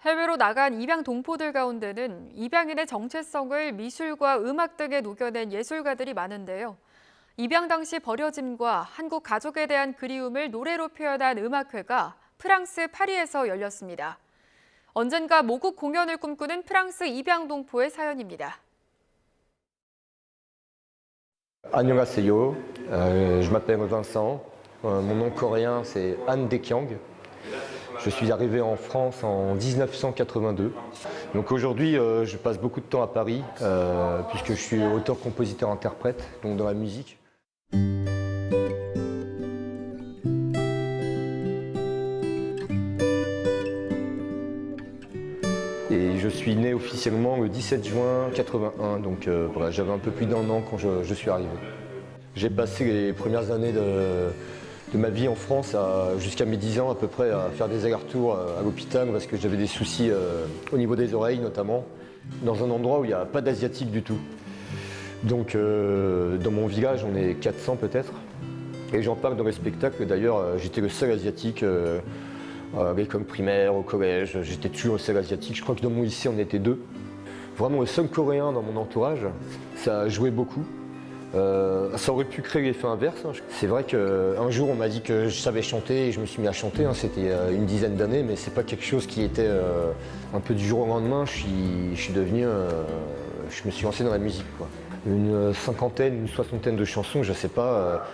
해외로 나간 입양 동포들 가운데는 입양인의 정체성을 미술과 음악 등에 녹여낸 예술가들이 많은데요. 입양 당시 버려짐과 한국 가족에 대한 그리움을 노래로 표현한 음악회가 프랑스 파리에서 열렸습니다. 언젠가 모국 공연을 꿈꾸는 프랑스 입양 동포의 사연입니다. 안녕하세요. Je m'appelle Vincent. Mon nom coréen c'est Han Daekyang. Je suis arrivé en France en 1982. Donc aujourd'hui, je passe beaucoup de temps à Paris puisque je suis auteur, compositeur, interprète, donc dans la musique. Et je suis né officiellement le 17 juin 81, donc voilà, j'avais un peu plus d'un an quand je suis arrivé. J'ai passé les premières années de ma vie en France jusqu'à mes 10 ans à peu près à faire des allers-retours à l'hôpital parce que j'avais des soucis au niveau des oreilles notamment, dans un endroit où il n'y a pas d'asiatique du tout. Donc dans mon village on est 400 peut-être, et j'en parle dans les spectacles. D'ailleurs j'étais le seul asiatique à l'école primaire, au collège, j'étais toujours le seul asiatique. Je crois que dans mon lycée on était 2. Vraiment le seul coréen dans mon entourage, ça a joué beaucoup. Ça aurait pu créer l'effet inverse. C'est vrai qu'un jour on m'a dit que je savais chanter et je me suis mis à chanter, c'était une dizaine d'années, mais c'est pas quelque chose qui était un peu du jour au lendemain. Je me suis lancé dans la musique, quoi. Une cinquantaine, une soixantaine de chansons, je sais pas.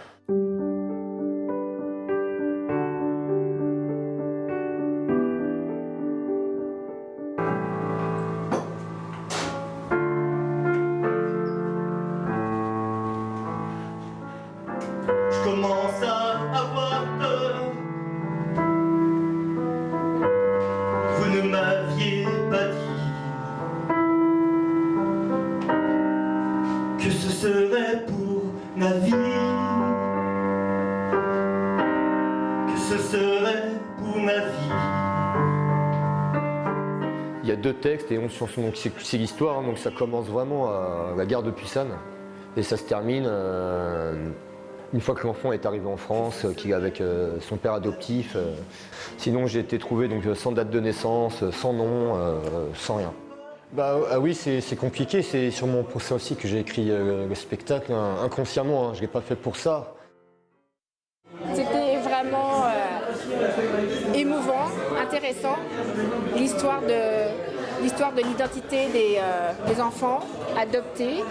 Je commence à avoir peur. Vous ne m'aviez pas dit que ce serait pour ma vie, que ce serait pour ma vie. Il y a 2 textes et 11 chansons, donc c'est l'histoire, hein, donc ça commence vraiment à la gare de Pusan et ça se termine une fois que l'enfant est arrivé en France, qu'il est avec son père adoptif. Sinon j'ai été trouvé donc, sans date de naissance, sans nom, sans rien. Ah oui, c'est compliqué, c'est sûrement pour ça aussi que j'ai écrit le spectacle, hein, inconsciemment, hein, je ne l'ai pas fait pour ça. C'était vraiment émouvant, intéressant, l'histoire de l'identité des enfants adoptés.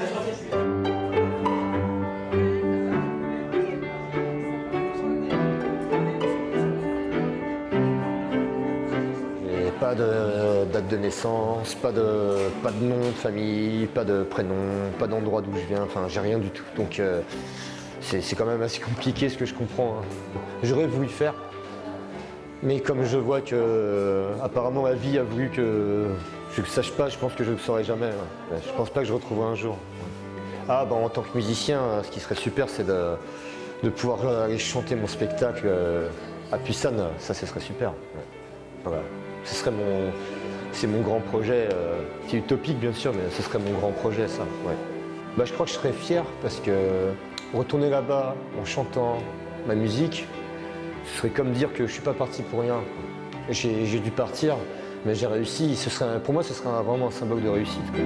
Pas de date de naissance, pas de nom de famille, pas de prénom, pas d'endroit d'où je viens, enfin j'ai rien du tout. Donc c'est quand même assez compliqué ce que je comprends, hein. J'aurais voulu le faire, mais comme je vois que apparemment la vie a voulu que je ne le sache pas, je pense que je ne le saurai jamais. Ouais. Je pense pas que je retrouverai un jour. Ah en tant que musicien, ce qui serait super, c'est de pouvoir aller chanter mon spectacle à Pusan, ça ce serait super. Ouais. Voilà. C'est mon grand projet, c'est utopique bien sûr, mais ce serait mon grand projet ça. Ouais. Je crois que je serais fier parce que retourner là-bas en chantant ma musique, ce serait comme dire que je ne suis pas parti pour rien. J'ai dû partir, mais j'ai réussi. Pour moi, ce serait vraiment un symbole de réussite, quoi.